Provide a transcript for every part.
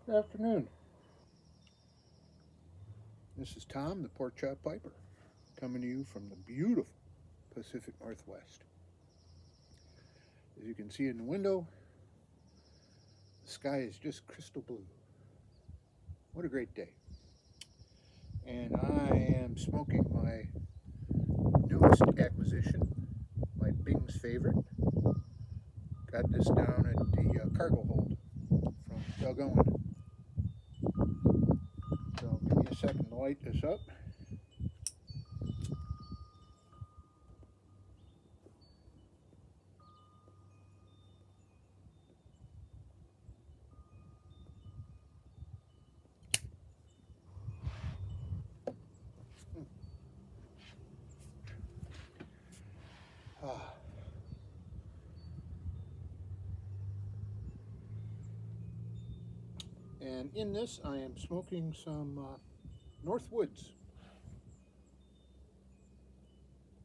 Good afternoon. This is Tom, the Pork Chop Piper, coming to you from the beautiful Pacific Northwest. As you can see in the window, the sky is just crystal blue. What a great day. And I am smoking my newest acquisition, my Bing's favorite. Got this down at the cargo hold from Doug Owen. So give me a second to light this up. Ah. And in this, I am smoking some Northwoods.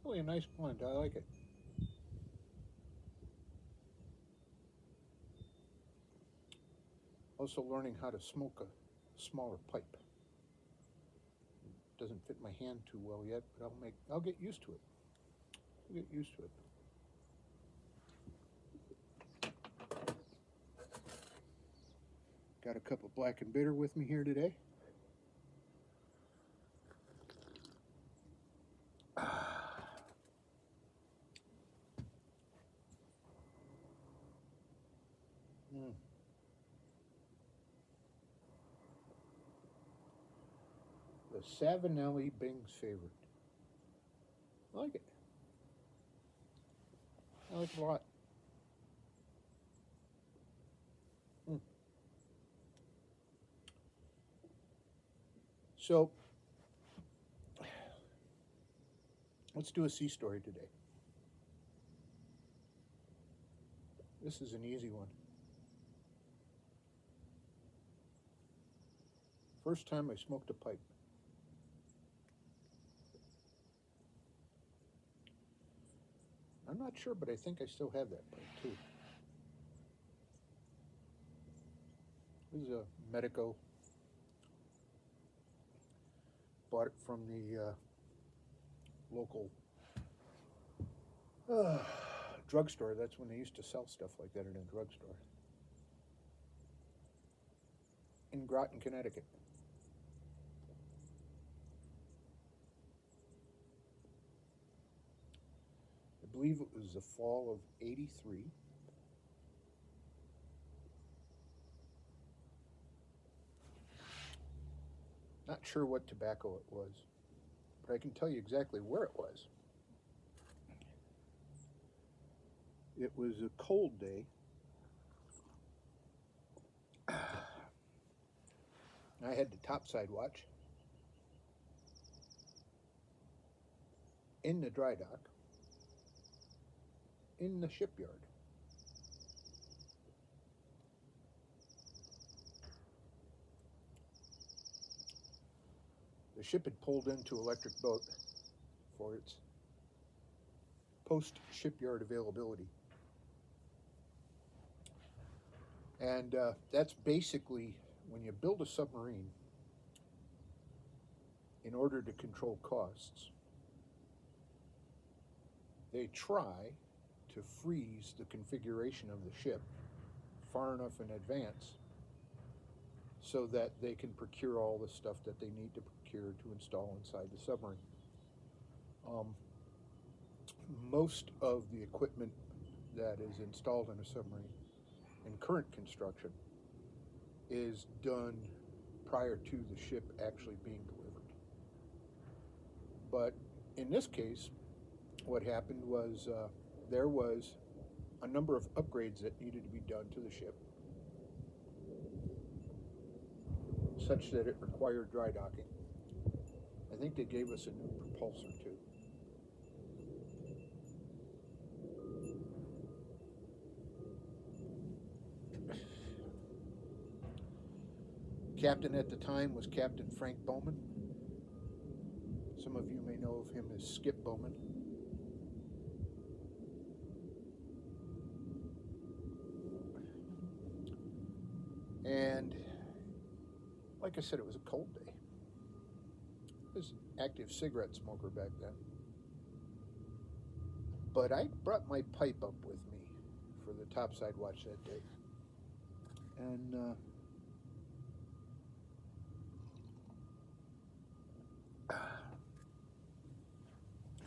Really a nice blend. I like it. Also learning how to smoke a smaller pipe. Doesn't fit my hand too well yet, but I'll get used to it. I'll get used to it. Got a cup of black and bitter with me here today. Mm. The Savinelli Bing's favorite. I like it. I like it a lot. Mm. So let's do a sea story today. This is an easy one. First time I smoked a pipe. I'm not sure, but I think I still have that pipe too. This is a Medico. Bought it from the local drugstore. That's when they used to sell stuff like that in a drugstore. In Groton, Connecticut. I believe it was the fall of '83. Not sure what tobacco it was, but I can tell you exactly where it was. It was a cold day. I had the topside watch in the dry dock in the shipyard. The ship had pulled into Electric Boat for its post shipyard availability. And that's basically when you build a submarine, in order to control costs, they try to freeze the configuration of the ship far enough in advance so that they can procure all the stuff that they need to procure to install inside the submarine. Most of the equipment that is installed in a submarine in current construction is done prior to the ship actually being delivered. But in this case, what happened was there was a number of upgrades that needed to be done to the ship, such that it required dry docking. I think they gave us a new propulsor too. Captain at the time was Captain Frank Bowman. Some of you may know of him as Skip Bowman. And like I said, it was a cold day. I was an active cigarette smoker back then. But I brought my pipe up with me for the topside watch that day. And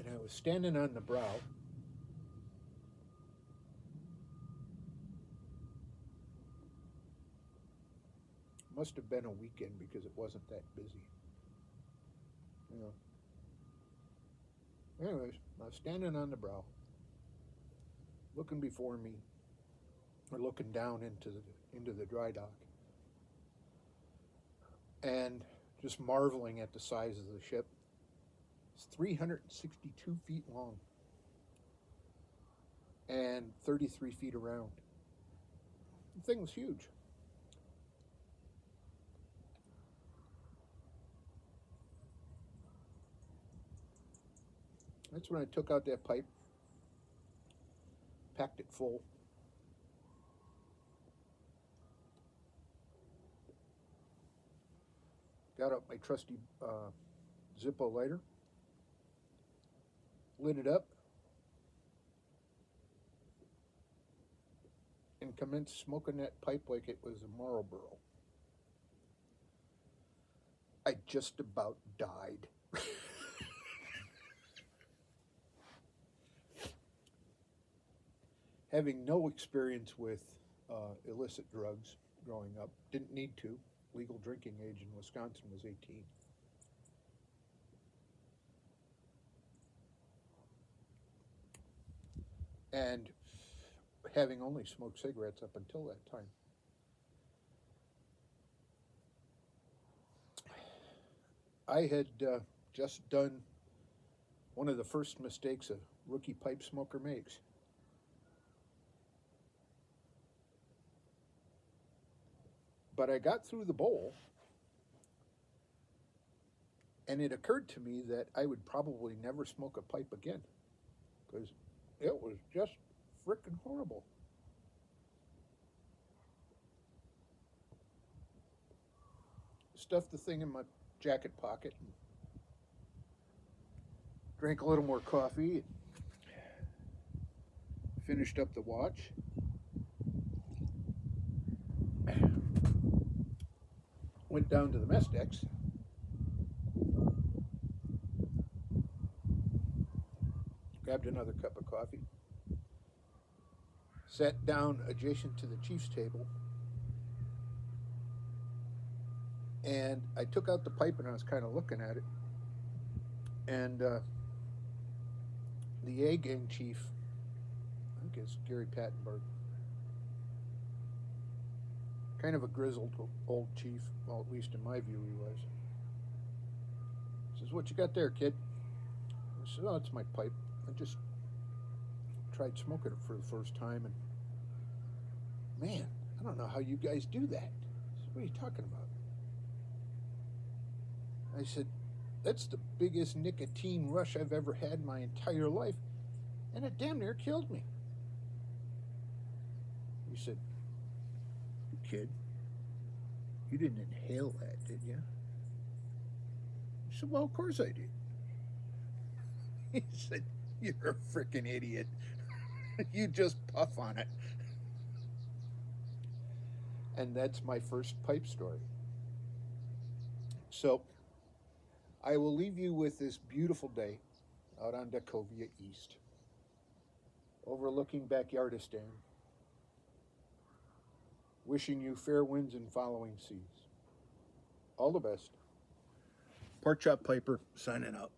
I was standing on the brow. Must have been a weekend because it wasn't that busy. You know. Anyways, I was standing on the brow, looking before me, or looking down into the dry dock, and just marveling at the size of the ship. It's 362 feet long and 33 feet around. The thing was huge. That's when I took out that pipe, packed it full, got out my trusty Zippo lighter, lit it up, and commenced smoking that pipe like it was a Marlboro. I just about died. Having no experience with illicit drugs growing up, didn't need to. Legal drinking age in Wisconsin was 18. And having only smoked cigarettes up until that time. I had just done one of the first mistakes a rookie pipe smoker makes. But I got through the bowl, and it occurred to me that I would probably never smoke a pipe again, because it was just frickin' horrible. Stuffed the thing in my jacket pocket and drank a little more coffee, finished up the watch. Went down to the mess decks, grabbed another cup of coffee, sat down adjacent to the chief's table, and I took out the pipe and I was kind of looking at it, and the A-gang chief, I think it's Gary Pattenberg, kind of a grizzled old chief, well, at least in my view he was. He says, "What you got there, kid?" I said, "Oh, it's my pipe. I just tried smoking it for the first time, and man, I don't know how you guys do that." I said, "What are you talking about?" I said, "That's the biggest nicotine rush I've ever had in my entire life, and it damn near killed me." He said, "Kid, you didn't inhale that, did you?" I said, "Well, of course I did." He said, "You're a frickin' idiot. You just puff on it." And that's my first pipe story. So I will leave you with this beautiful day out on Decovia East, overlooking Backyardistan, wishing you fair winds and following seas. All the best. Pork Chop Piper signing out.